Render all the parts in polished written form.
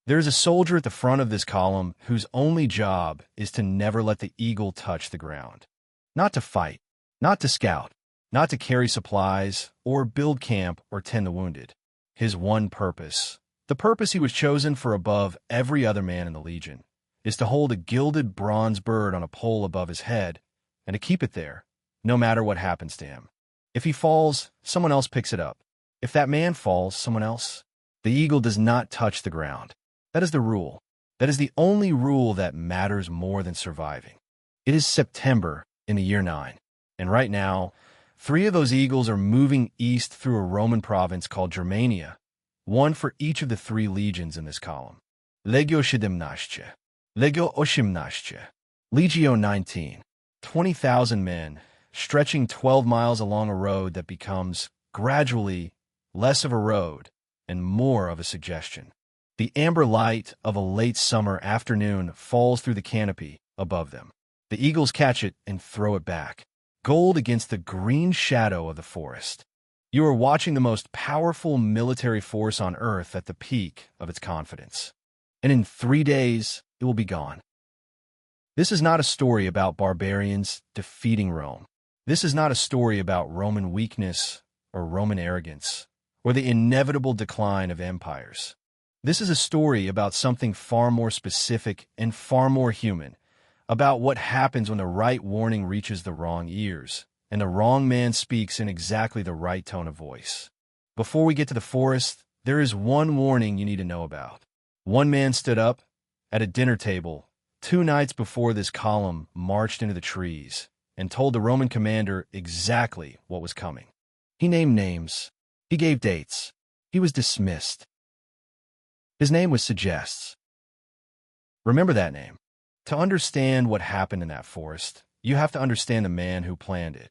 There is a soldier at the front of this column whose only job is to never let the eagle touch the ground. Not to fight, not to scout, not to carry supplies, or build camp or tend the wounded. His one purpose, the purpose he was chosen for above every other man in the Legion, is to hold a gilded bronze bird on a pole above his head and to keep it there, no matter what happens to him. If he falls, someone else picks it up. If that man falls, someone else. The eagle does not touch the ground. That is the rule. That is the only rule that matters more than surviving. It is September in the year 9, and right now, 3 of those eagles are moving east through a Roman province called Germania, one for each of the 3 legions in this column. Legio 17, Legio 18, Legio 19, 20,000 men, stretching 12 miles along a road that becomes, gradually, less of a road and more of a suggestion. The amber light of a late summer afternoon falls through the canopy above them. The eagles catch it and throw it back, gold against the green shadow of the forest. You are watching the most powerful military force on Earth at the peak of its confidence. And in 3 days, it will be gone. This is not a story about barbarians defeating Rome. This is not a story about Roman weakness or Roman arrogance or the inevitable decline of empires. This is a story about something far more specific and far more human, about what happens when the right warning reaches the wrong ears and the wrong man speaks in exactly the right tone of voice. Before we get to the forest, there is one warning you need to know about. One man stood up at a dinner table 2 nights before this column marched into the trees and told the Roman commander exactly what was coming. He named names. He gave dates. He was dismissed. His name was Segestes. Remember that name. To understand what happened in that forest, you have to understand the man who planned it.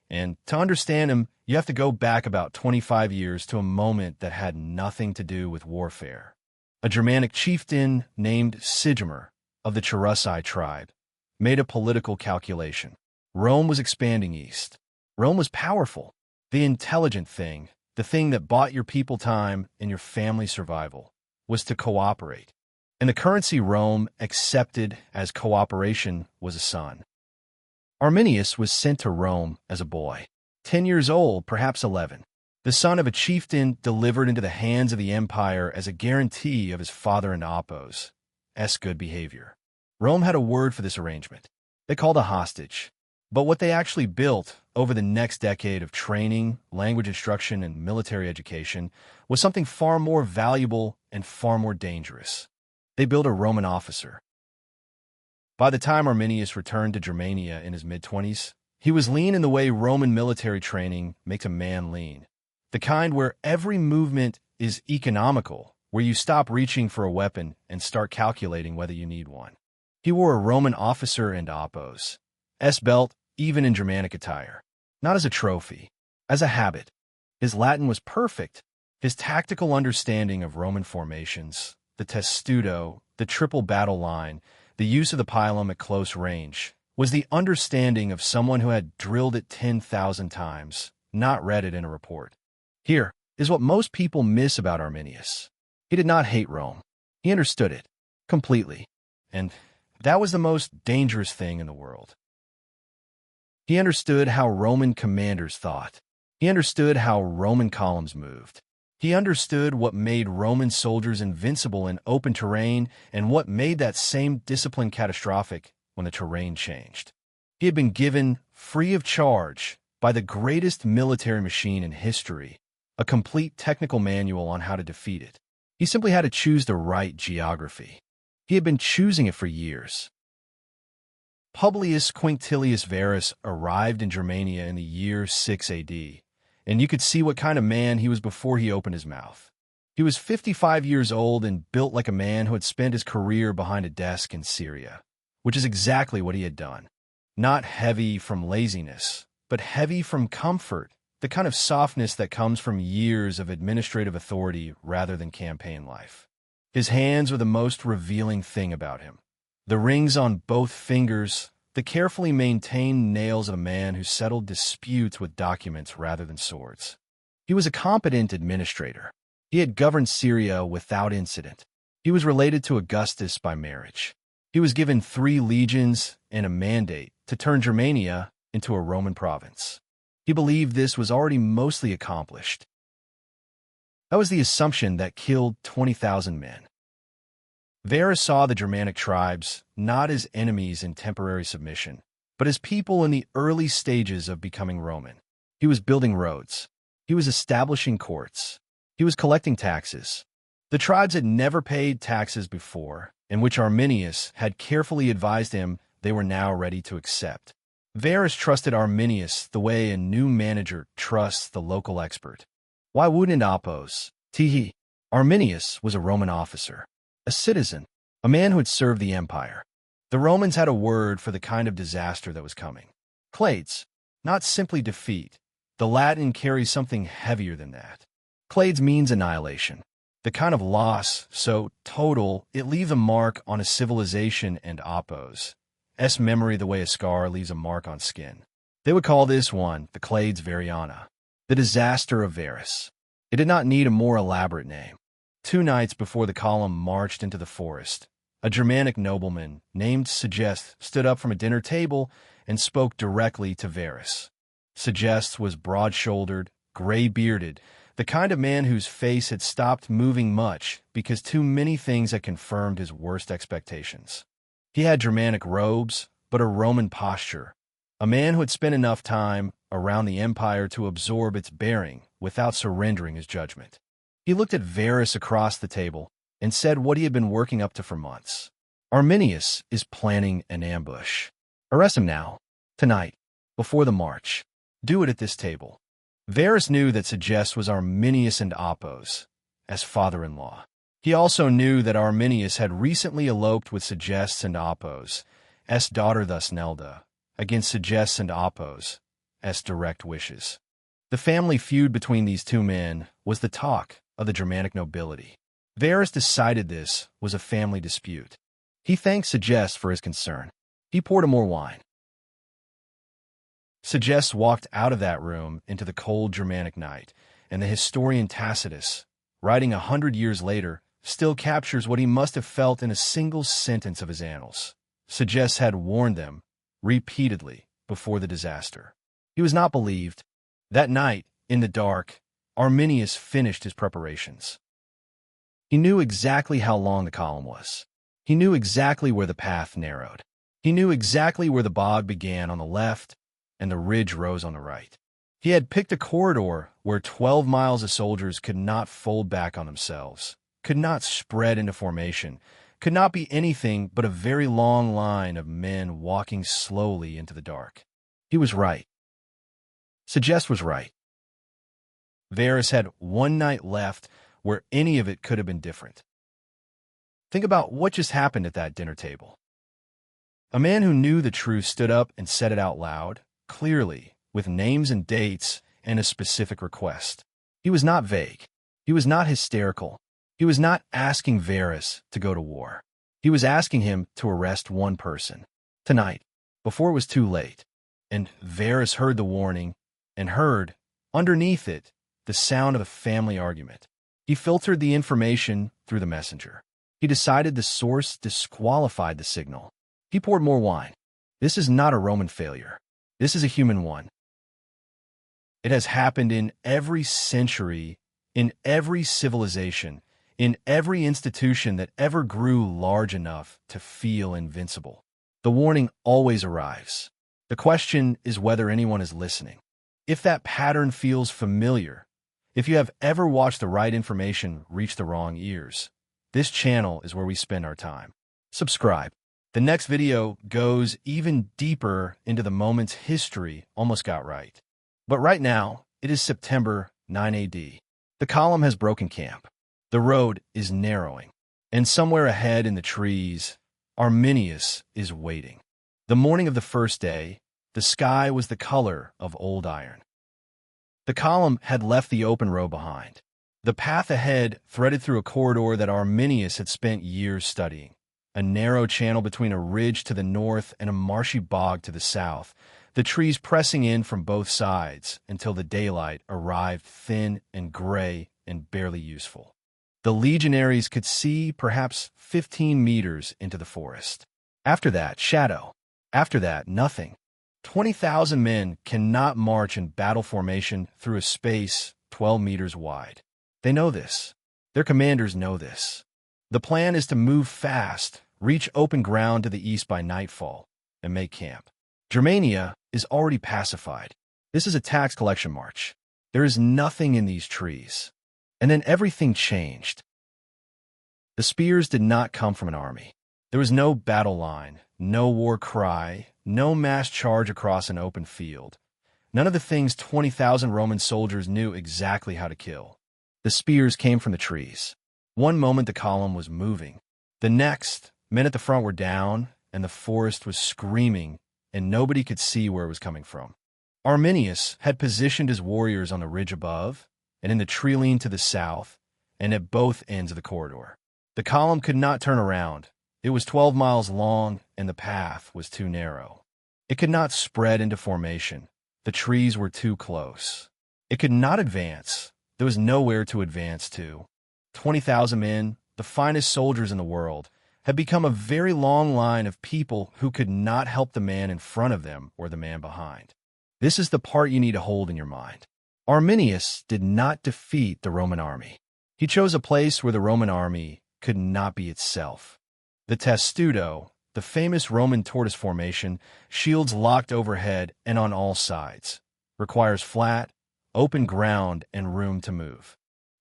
And to understand him, you have to go back about 25 years to a moment that had nothing to do with warfare. A Germanic chieftain named Sigimer of the Cherusci tribe made a political calculation. Rome was expanding east. Rome was powerful, the intelligent thing, the thing that bought your people time and your family survival, was to cooperate. And the currency Rome accepted as cooperation was a son. Arminius was sent to Rome as a boy, 10 years old, perhaps 11, the son of a chieftain delivered into the hands of the empire as a guarantee of his father and Apos' good behavior. Rome had a word for this arrangement. They called a hostage. But what they actually built over the next decade of training, language instruction, and military education was something far more valuable and far more dangerous. They built a Roman officer. By the time Arminius returned to Germania in his mid-20s, he was lean in the way Roman military training makes a man lean. The kind where every movement is economical, where you stop reaching for a weapon and start calculating whether you need one. He wore a Roman officer and Apos' belt, even in Germanic attire, not as a trophy, as a habit. His Latin was perfect. His tactical understanding of Roman formations, the testudo, the triple battle line, the use of the pilum at close range, was the understanding of someone who had drilled it 10,000 times, not read it in a report. Here is what most people miss about Arminius. He did not hate Rome. He understood it completely, and that was the most dangerous thing in the world. He understood how Roman commanders thought. He understood how Roman columns moved. He understood what made Roman soldiers invincible in open terrain and what made that same discipline catastrophic when the terrain changed. He had been given, free of charge, by the greatest military machine in history, a complete technical manual on how to defeat it. He simply had to choose the right geography. He had been choosing it for years. Publius Quinctilius Varus arrived in Germania in the year 6 AD, and you could see what kind of man he was before he opened his mouth. He was 55 years old and built like a man who had spent his career behind a desk in Syria, which is exactly what he had done. Not heavy from laziness, but heavy from comfort, the kind of softness that comes from years of administrative authority rather than campaign life. His hands were the most revealing thing about him. The rings on both fingers, the carefully maintained nails of a man who settled disputes with documents rather than swords. He was a competent administrator. He had governed Syria without incident. He was related to Augustus by marriage. He was given 3 legions and a mandate to turn Germania into a Roman province. He believed this was already mostly accomplished. That was the assumption that killed 20,000 men. Varus saw the Germanic tribes not as enemies in temporary submission, but as people in the early stages of becoming Roman. He was building roads. He was establishing courts. He was collecting taxes. The tribes had never paid taxes before, in which Arminius had carefully advised him they were now ready to accept. Varus trusted Arminius the way a new manager trusts the local expert. Why wouldn't Oppos? Arminius was a Roman officer, a citizen, a man who had served the empire. The Romans had a word for the kind of disaster that was coming. Clades, not simply defeat. The Latin carries something heavier than that. Clades means annihilation, the kind of loss so total it leaves a mark on a civilization and Oppos' memory the way a scar leaves a mark on skin. They would call this one the Clades Variana, the disaster of Varus. It did not need a more elaborate name. 2 nights before the column marched into the forest, a Germanic nobleman named Segest stood up from a dinner table and spoke directly to Varus. Segest was broad-shouldered, gray-bearded, the kind of man whose face had stopped moving much because too many things had confirmed his worst expectations. He had Germanic robes, but a Roman posture, a man who had spent enough time around the empire to absorb its bearing without surrendering his judgment. He looked at Varus across the table and said what he had been working up to for months. Arminius is planning an ambush. Arrest him now, tonight, before the march. Do it at this table. Varus knew that Segest was Arminius and Oppos, as father-in-law. He also knew that Arminius had recently eloped with Segest and Oppos' daughter Thusnelda, against Segest and Oppos' direct wishes. The family feud between these 2 men was the talk of the Germanic nobility. Varus decided this was a family dispute. He thanked Segest for his concern. He poured him more wine. Segest walked out of that room into the cold Germanic night, and the historian Tacitus, writing 100 years later, still captures what he must have felt in a single sentence of his annals. Segest had warned them, repeatedly, before the disaster. He was not believed. That night, in the dark, Arminius finished his preparations. He knew exactly how long the column was. He knew exactly where the path narrowed. He knew exactly where the bog began on the left and the ridge rose on the right. He had picked a corridor where 12 miles of soldiers could not fold back on themselves, could not spread into formation, could not be anything but a very long line of men walking slowly into the dark. He was right. Segest was right. Varus had 1 night left where any of it could have been different. Think about what just happened at that dinner table. A man who knew the truth stood up and said it out loud, clearly, with names and dates and a specific request. He was not vague. He was not hysterical. He was not asking Varus to go to war. He was asking him to arrest 1 person, tonight, before it was too late. And Varus heard the warning and heard, underneath it, the sound of a family argument. He filtered the information through the messenger. He decided the source disqualified the signal. He poured more wine. This is not a Roman failure. This is a human one. It has happened in every century, in every civilization, in every institution that ever grew large enough to feel invincible. The warning always arrives. The question is whether anyone is listening. If that pattern feels familiar, if you have ever watched the right information reach the wrong ears, this channel is where we spend our time. Subscribe. The next video goes even deeper into the moments history almost got right. But right now, it is September 9 AD. The column has broken camp. The road is narrowing. And somewhere ahead in the trees, Arminius is waiting. The morning of the first day, the sky was the color of old iron. The column had left the open road behind. The path ahead threaded through a corridor that Arminius had spent years studying. A narrow channel between a ridge to the north and a marshy bog to the south, the trees pressing in from both sides until the daylight arrived thin and gray and barely useful. The legionaries could see perhaps 15 meters into the forest. After that, shadow. After that, nothing. 20,000 men cannot march in battle formation through a space 12 meters wide. They know this. Their commanders know this. The plan is to move fast, reach open ground to the east by nightfall, and make camp. Germania is already pacified. This is a tax collection march. There is nothing in these trees. And then everything changed. The spears did not come from an army. There was no battle line, no war cry, no mass charge across an open field. None of the things 20,000 Roman soldiers knew exactly how to kill. The spears came from the trees. One moment the column was moving. The next, men at the front were down, and the forest was screaming, and nobody could see where it was coming from. Arminius had positioned his warriors on the ridge above, and in the tree-line to the south, and at both ends of the corridor. The column could not turn around. It was 12 miles long, and the path was too narrow. It could not spread into formation. The trees were too close. It could not advance. There was nowhere to advance to. 20,000 men, the finest soldiers in the world, had become a very long line of people who could not help the man in front of them or the man behind. This is the part you need to hold in your mind. Arminius did not defeat the Roman army. He chose a place where the Roman army could not be itself. The testudo, the famous Roman tortoise formation, shields locked overhead and on all sides, requires flat, open ground and room to move.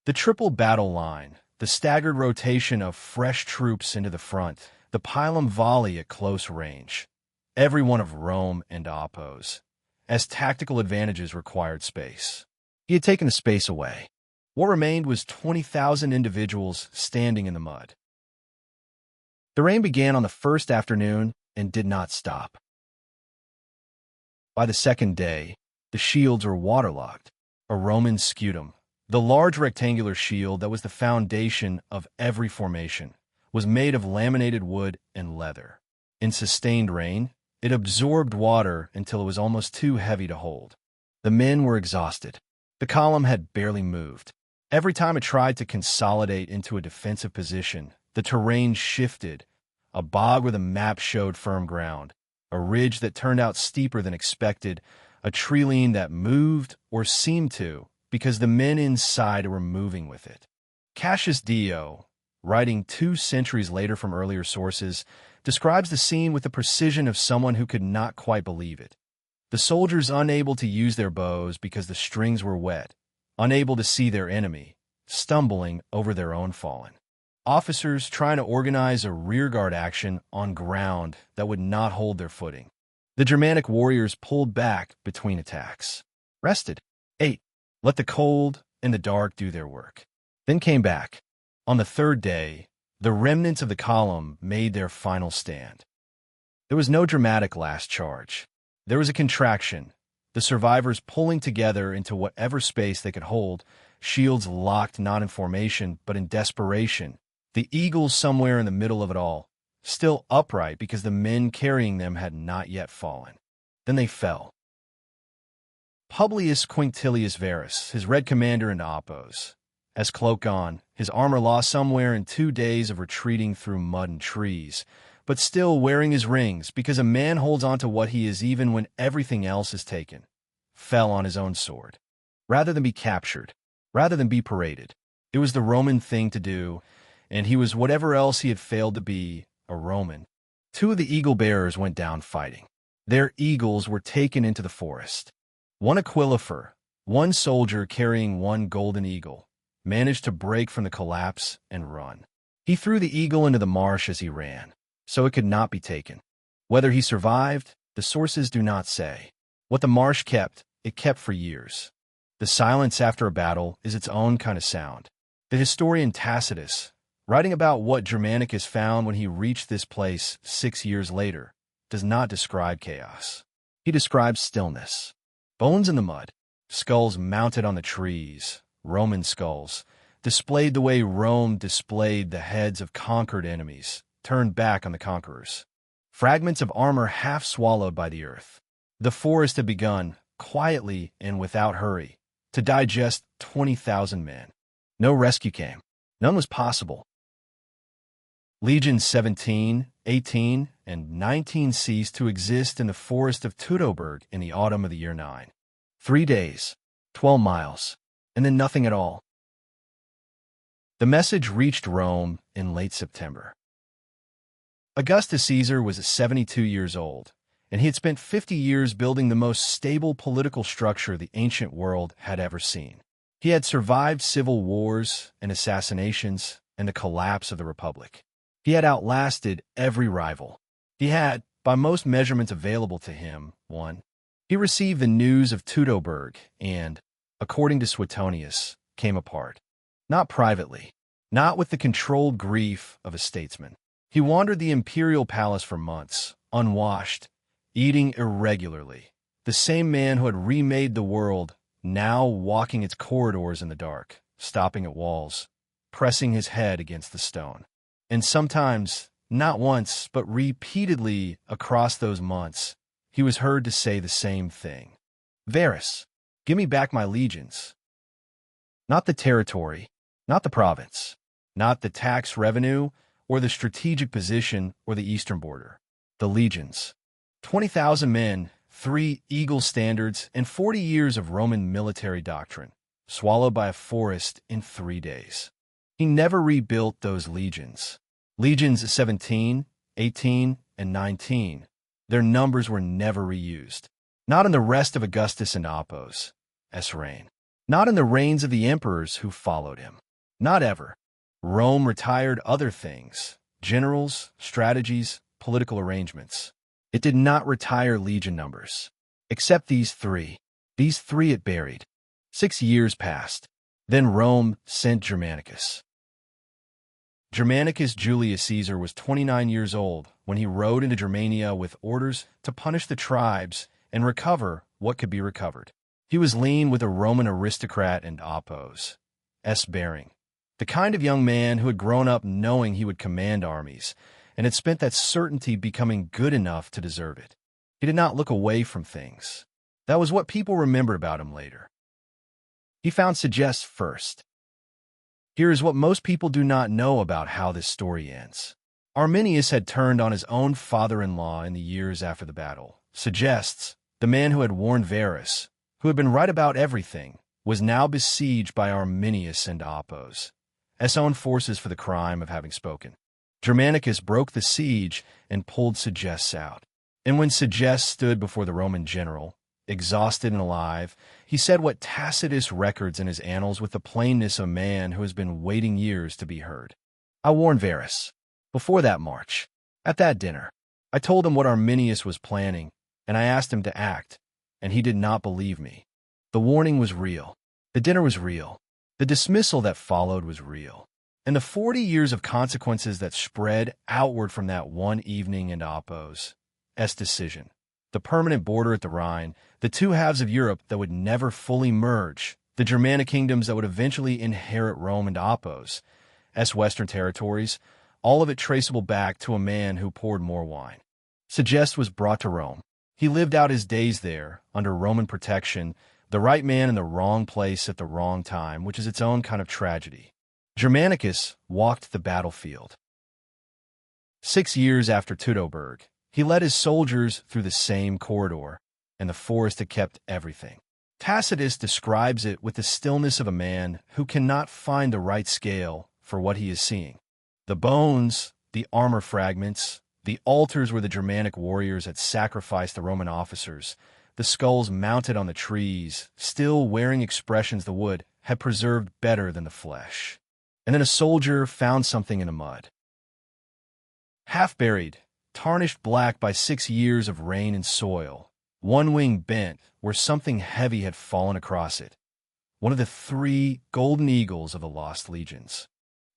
The triple battle line, the staggered rotation of fresh troops into the front, the pilum volley at close range, every one of Rome and Oppos, as tactical advantages required space. He had taken the space away. What remained was 20,000 individuals standing in the mud. The rain began on the first afternoon and did not stop. By the second day, the shields were waterlogged. A Roman scutum, the large rectangular shield that was the foundation of every formation, was made of laminated wood and leather. In sustained rain, it absorbed water until it was almost too heavy to hold. The men were exhausted. The column had barely moved. Every time it tried to consolidate into a defensive position, the terrain shifted, a bog where the map showed firm ground, a ridge that turned out steeper than expected, a tree-line that moved or seemed to because the men inside were moving with it. Cassius Dio, writing 2 centuries later from earlier sources, describes the scene with the precision of someone who could not quite believe it. The soldiers unable to use their bows because the strings were wet, unable to see their enemy, stumbling over their own fallen. Officers trying to organize a rearguard action on ground that would not hold their footing. The Germanic warriors pulled back between attacks, rested, ate, let the cold and the dark do their work, then came back. On the third day, the remnants of the column made their final stand. There was no dramatic last charge. There was a contraction, the survivors pulling together into whatever space they could hold, shields locked not in formation but in desperation, the eagles somewhere in the middle of it all, still upright because the men carrying them had not yet fallen. Then they fell. Publius Quinctilius Varus, his red commander into Oppos, as cloak on, his armor lost somewhere in 2 days of retreating through mud and trees, but still wearing his rings because a man holds on to what he is even when everything else is taken, fell on his own sword. Rather than be captured, rather than be paraded, it was the Roman thing to do, and he was whatever else he had failed to be, a Roman. 2 of the eagle-bearers went down fighting. Their eagles were taken into the forest. One Aquilifer, one soldier carrying one golden eagle, managed to break from the collapse and run. He threw the eagle into the marsh as he ran, so it could not be taken. Whether he survived, the sources do not say. What the marsh kept, it kept for years. The silence after a battle is its own kind of sound. The historian Tacitus, writing about what Germanicus found when he reached this place 6 years later, does not describe chaos. He describes stillness. Bones in the mud, skulls mounted on the trees, Roman skulls, displayed the way Rome displayed the heads of conquered enemies, turned back on the conquerors. Fragments of armor half swallowed by the earth. The forest had begun, quietly and without hurry, to digest 20,000 men. No rescue came. None was possible. Legions 17, 18, and 19 ceased to exist in the forest of Teutoburg in the autumn of the year 9. 3 days, 12 miles, and then nothing at all. The message reached Rome in late September. Augustus Caesar was 72 years old, and he had spent 50 years building the most stable political structure the ancient world had ever seen. He had survived civil wars and assassinations and the collapse of the Republic. He had outlasted every rival. He had, by most measurements available to him, won. He received the news of Teutoburg and, according to Suetonius, came apart. Not privately, not with the controlled grief of a statesman. He wandered the imperial palace for months, unwashed, eating irregularly. The same man who had remade the world, now walking its corridors in the dark, stopping at walls, pressing his head against the stone. And sometimes, not once, but repeatedly across those months, he was heard to say the same thing. Varus, give me back my legions. Not the territory, not the province, not the tax revenue, or the strategic position or the eastern border. The legions. 20,000 men, 3 eagle standards, and 40 years of Roman military doctrine, swallowed by a forest in 3 days. He never rebuilt those legions. Legions 17, 18, and 19. Their numbers were never reused. Not in the rest of Augustus and Appius' reign. Not in the reigns of the emperors who followed him. Not ever. Rome retired other things, generals, strategies, political arrangements. It did not retire legion numbers. Except these 3. These 3 it buried. 6 years passed. Then Rome sent Germanicus. Germanicus Julius Caesar was 29 years old when he rode into Germania with orders to punish the tribes and recover what could be recovered. He was lean with a Roman aristocrat and Appius' bearing, the kind of young man who had grown up knowing he would command armies and had spent that certainty becoming good enough to deserve it. He did not look away from things. That was what people remembered about him later. He found Segest first. Here is what most people do not know about how this story ends. Arminius had turned on his own father-in-law in the years after the battle. Segest, the man who had warned Varus, who had been right about everything, was now besieged by Arminius and Appius' own forces for the crime of having spoken. Germanicus broke the siege and pulled Segest out. And when Segest stood before the Roman general, exhausted and alive, he said what Tacitus records in his annals with the plainness of a man who has been waiting years to be heard. I warned Varus. Before that march, at that dinner, I told him what Arminius was planning, and I asked him to act, and he did not believe me. The warning was real. The dinner was real. The dismissal that followed was real. And the 40 years of consequences that spread outward from that one evening and Appius' decision. The permanent border at the Rhine, the 2 halves of Europe that would never fully merge, the Germanic kingdoms that would eventually inherit Rome and Appius' western territories, all of it traceable back to a man who poured more wine. Segest was brought to Rome. He lived out his days there, under Roman protection, the right man in the wrong place at the wrong time, which is its own kind of tragedy. Germanicus walked the battlefield. 6 years after Teutoburg, he led his soldiers through the same corridor, and the forest had kept everything. Tacitus describes it with the stillness of a man who cannot find the right scale for what he is seeing. The bones, the armor fragments, the altars where the Germanic warriors had sacrificed the Roman officers, the skulls mounted on the trees, still wearing expressions the wood had preserved better than the flesh. And then a soldier found something in the mud. Half buried, tarnished black by 6 years of rain and soil, one wing bent where something heavy had fallen across it. One of the 3 golden eagles of the lost legions.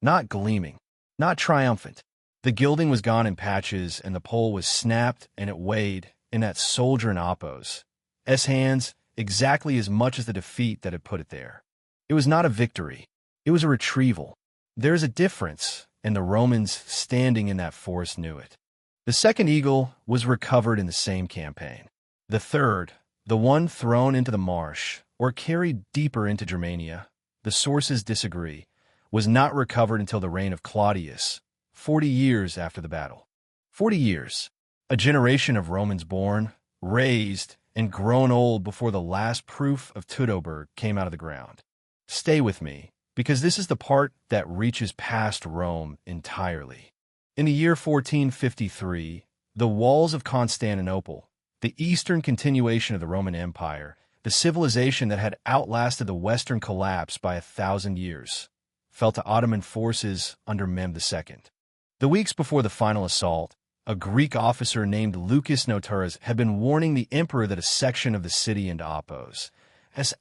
Not gleaming, not triumphant. The gilding was gone in patches, and the pole was snapped, and it weighed, in that soldier in Appius' hands, exactly as much as the defeat that had put it there. It was not a victory. It was a retrieval. There is a difference, and the Romans standing in that forest knew it. The second eagle was recovered in the same campaign. The third, the one thrown into the marsh, or carried deeper into Germania, the sources disagree, was not recovered until the reign of Claudius, 40 years after the battle. 40 years. A generation of Romans born, raised, and grown old before the last proof of Teutoburg came out of the ground. Stay with me, because this is the part that reaches past Rome entirely. In the year 1453, the walls of Constantinople, the eastern continuation of the Roman Empire, the civilization that had outlasted the Western collapse by 1,000 years, fell to Ottoman forces under Mehmed II. The weeks before the final assault, a Greek officer named Lucas Notaras had been warning the emperor that a section of the city and Apos'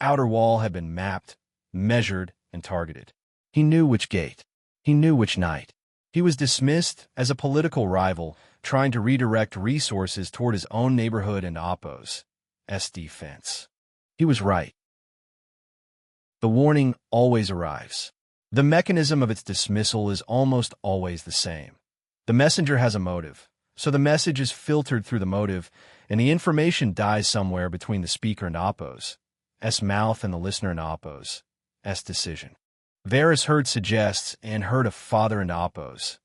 outer wall had been mapped, measured, and targeted. He knew which gate. He knew which night. He was dismissed as a political rival trying to redirect resources toward his own neighborhood and Apos' defense. He was right. The warning always arrives. The mechanism of its dismissal is almost always the same. The messenger has a motive, so the message is filtered through the motive, and the information dies somewhere between the speaker and Apos' mouth and the listener and Apos' decision. Varus heard suggests and heard a father and Apos'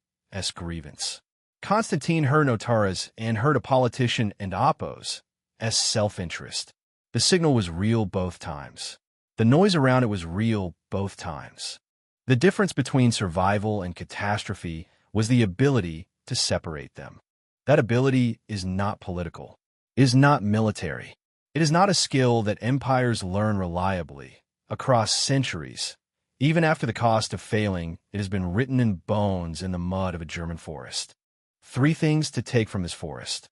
grievance. Constantine heard Notaras and heard a politician and Apos' self-interest. The signal was real both times. The noise around it was real both times. The difference between survival and catastrophe was the ability to separate them. That ability is not political, is not military. It is not a skill that empires learn reliably across centuries. Even after the cost of failing, it has been written in bones in the mud of a German forest. 3 things to take from this forest.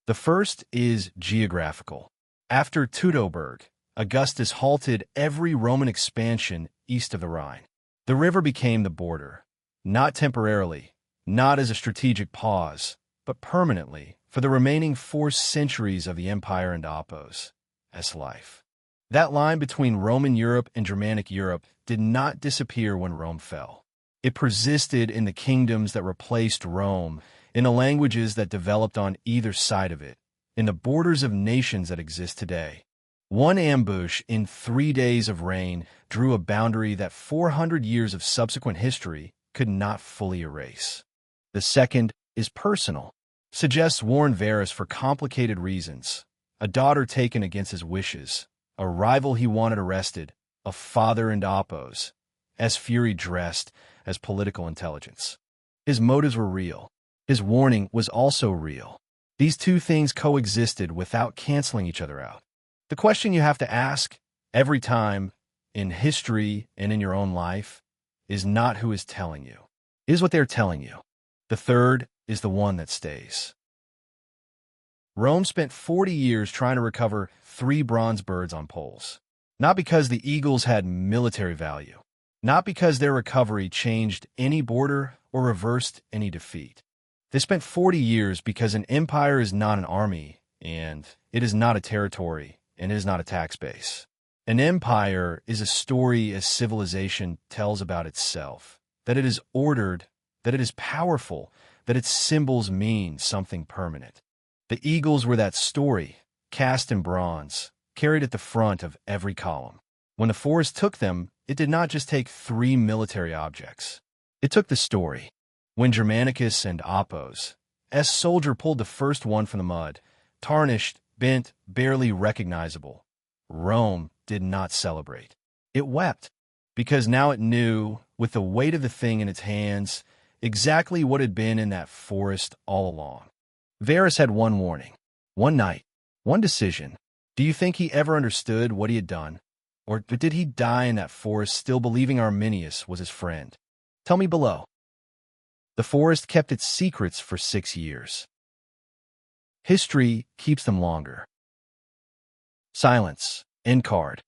The first is geographical. After Teutoburg, Augustus halted every Roman expansion east of the Rhine. The river became the border, not temporarily, not as a strategic pause, but permanently for the remaining 4 centuries of the empire and Apos' life. That line between Roman Europe and Germanic Europe did not disappear when Rome fell. It persisted in the kingdoms that replaced Rome, in the languages that developed on either side of it, in the borders of nations that exist today. One ambush in 3 days of reign drew a boundary that 400 years of subsequent history could not fully erase. The second is personal. Suggests warned Varus for complicated reasons. A daughter taken against his wishes, a rival he wanted arrested, a father and Apos' fury dressed as political intelligence. His motives were real. His warning was also real. These 2 things coexisted without canceling each other out. The question you have to ask every time, in history and in your own life, is not who is telling you. It is what they're telling you. The third is the one that stays. Rome spent 40 years trying to recover 3 bronze birds on poles. Not because the eagles had military value. Not because their recovery changed any border or reversed any defeat. They spent 40 years because an empire is not an army, and it is not a territory, and it is not a tax base. An empire is a story as civilization tells about itself, that it is ordered, that it is powerful, that its symbols mean something permanent. The eagles were that story, cast in bronze, carried at the front of every column. When the forest took them, it did not just take 3 military objects. It took the story. When Germanicus and Apos' soldier pulled the first one from the mud, tarnished, bent, barely recognizable, Rome did not celebrate. It wept, because now it knew, with the weight of the thing in its hands, exactly what had been in that forest all along. Varus had one warning, one night, one decision. Do you think he ever understood what he had done? Or did he die in that forest still believing Arminius was his friend? Tell me below. The forest kept its secrets for 6 years. History keeps them longer. Silence. End card.